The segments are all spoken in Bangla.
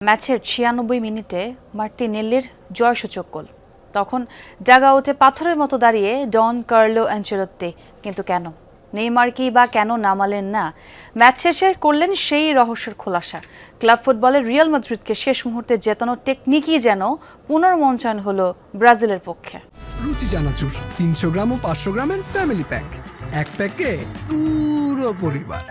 ম্যাচের ৯৬ মিনিটে মার্তিনেল্লির জয়সূচক গোল। তখন ডাগআউটে পাথরের মতো দাঁড়িয়ে ডন কার্লো আনচেলত্তি। কিন্তু কেন নেইমারকেই বা কেন নামালেন না? ম্যাচ শেষে করলেন সেই রহস্যের খোলাসা। ক্লাব ফুটবলের রিয়াল মাদ্রিদকে শেষ মুহূর্তে জেতানোর টেকনিকই যেন পুনর্মঞ্চায়ন হলো ব্রাজিলের পক্ষে। রুচি চানাচুর ৩০০ গ্রাম ও ৫০০ গ্রামের ফ্যামিলি প্যাক, এক প্যাকে পুরো পরিবার।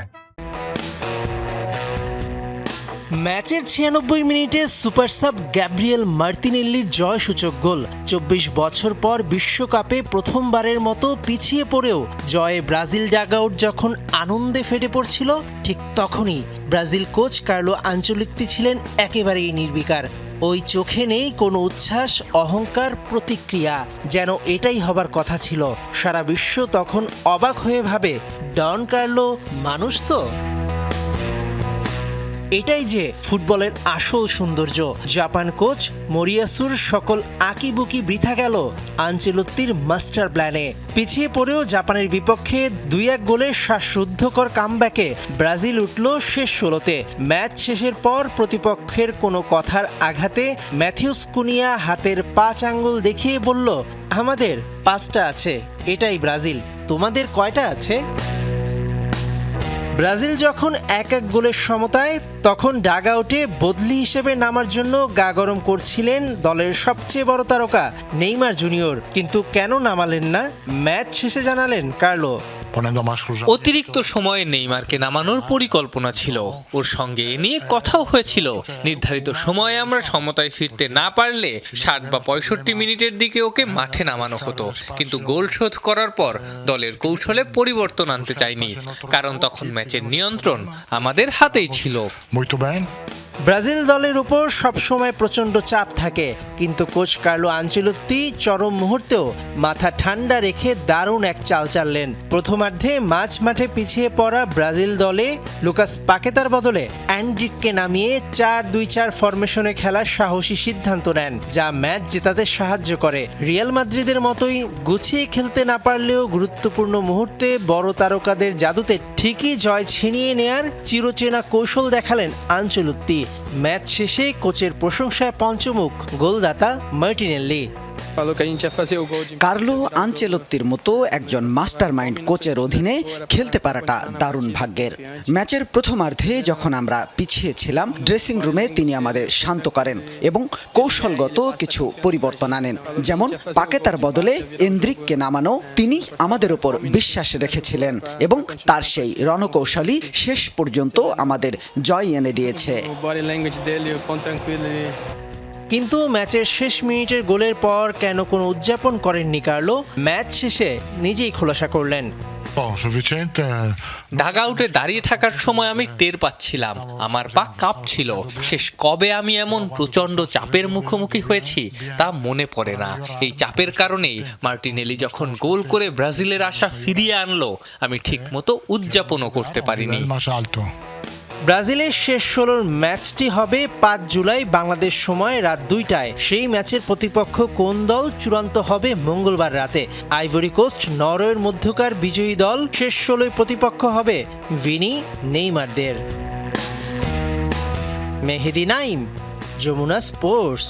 ম্যাচের ৯৬ মিনিটে সুপার সাব গ্যাব্রিয়েল মার্তিনেল্লির জয়সূচক গোল। ২৪ বছর পর বিশ্বকাপে প্রথমবারের মতো পিছিয়ে পড়েও জয়ে ব্রাজিল ডাগআউট যখন আনন্দে ফেটে পড়ছিল, ঠিক তখনই ব্রাজিল কোচ কার্লো আনচেলত্তি ছিলেন একেবারেই নির্বিকার। ওই চোখে নেই কোনো উচ্ছ্বাস, অহংকার, প্রতিক্রিয়া, যেন এটাই হবার কথা ছিল। সারা বিশ্ব তখন অবাক হয়ে ভাবে, ডন কার্লো মানুষ তো? এটাই যে ফুটবলের আসল সৌন্দর্য। জাপান কোচ মরিয়াসুর সকল আঁকিবুকি বৃথা গেল আনচেলত্তির মাস্টার প্ল্যানে। পিছিয়ে পড়েও জাপানের বিপক্ষে ২-১ গোলের শ্বাসরুদ্ধকর কামব্যাকে ব্রাজিল উঠল শেষ ১৬তে। ম্যাচ শেষের পর প্রতিপক্ষের কোনো কথার আঘাতে ম্যাথিউস কুনিয়া হাতের ৫ আঙ্গুল দেখিয়ে বলল, আমাদের ৫টা আছে, এটাই ব্রাজিল, তোমাদের কয়টা আছে? ব্রাজিল যখন ১-১ গোলের সমতায়, তখন ডাগআউটে বদলি হিসেবে নামার জন্য গা গরম করছিলেন দলের সবচেয়ে বড় তারকা নেইমার জুনিয়র। কিন্তু কেন নামালেন না? ম্যাচ শেষে জানালেন কার্লো, অতিরিক্ত সময়ে নেইমারকে নামানোর পরিকল্পনা ছিল, ওর সঙ্গে এ নিয়ে কথাও হয়েছিল। নির্ধারিত সময়ে আমরা সমতায় ফিরতে না পারলে ৬০ বা ৬৫ মিনিটের দিকে ওকে মাঠে নামানো হতো। কিন্তু গোল শোধ করার পর দলের কৌশলে পরিবর্তন আনতে চাইনি, কারণ তখন ম্যাচের নিয়ন্ত্রণ আমাদের হাতেই ছিল। ব্রাজিল দলের উপর সবসময় প্রচণ্ড চাপ থাকে, কিন্তু কোচ কার্লো আনচেলত্তি চরম মুহূর্তেও মাথা ঠান্ডা রেখে দারুণ এক চাল চাললেন। প্রথমার্ধে মাঝ মাঠে পিছিয়ে পড়া ব্রাজিল দলে লুকাস পাকেতার বদলে অ্যান্ড্রিককে নামিয়ে ৪-২-৪ ফরমেশনে খেলার সাহসী সিদ্ধান্ত নেন, যা ম্যাচ জেতাতে সাহায্য করে। রিয়াল মাদ্রিদের মতোই গুছিয়ে খেলতে না পারলেও গুরুত্বপূর্ণ মুহূর্তে বড় তারকাদের জাদুতে ঠিকই জয় ছিনিয়ে নেয়ার চিরচেনা কৌশল দেখালেন আনচেলত্তি। ম্যাচ শেষে কোচের প্রশংসায় পঞ্চমুখ গোলদাতা মার্টিনেল্লি। কার্লো আনচেলত্তির মতো একজন মাস্টারমাইন্ড কোচের অধীনে খেলতে পারাটা দারুণ ভাগ্যের। ম্যাচের প্রথমার্ধে যখন আমরা পিছিয়ে ছিলাম, ড্রেসিং রুমে তিনি আমাদের শান্ত করেন এবং কৌশলগত কিছু পরিবর্তন আনেন। যেমন পাকেতার বদলে এন্দ্রিককে নামানো। তিনি আমাদের উপর বিশ্বাস রেখেছিলেন এবং তার সেই রণকৌশলই শেষ পর্যন্ত আমাদের জয় এনে দিয়েছে। কিন্তু ম্যাচের শেষ মিনিটের গোলের পর কেন কোনো উদযাপন করেননি কার্লো? ম্যাচ শেষে নিজেই খোলাসা করলেন, ডাগআউটে দাঁড়িয়ে থাকার সময় আমি টের পাচ্ছিলাম আমার পা কাঁপছিল। শেষ কবে আমি এমন প্রচন্ড চাপের মুখোমুখি হয়েছি তা মনে পড়ে না। এই চাপের কারণেই মার্টিনেলি যখন গোল করে ব্রাজিলের আশা ফিরিয়ে আনলো, আমি ঠিকমতো উদযাপনও করতে পারিনি। ব্রাজিলের শেষ ১৬র ম্যাচটি হবে ৫ জুলাই বাংলাদেশ সময় রাত ২টায়। সেই ম্যাচের প্রতিপক্ষ কোন দল চূড়ান্ত হবে মঙ্গলবার রাতে। আইভরি কোস্ট নরওয়ের মধ্যকার বিজয়ী দল শেষ ১৬য় প্রতিপক্ষ হবে ভিনি নেইমারদের। মেহেদী নাইম, যমুনা স্পোর্টস।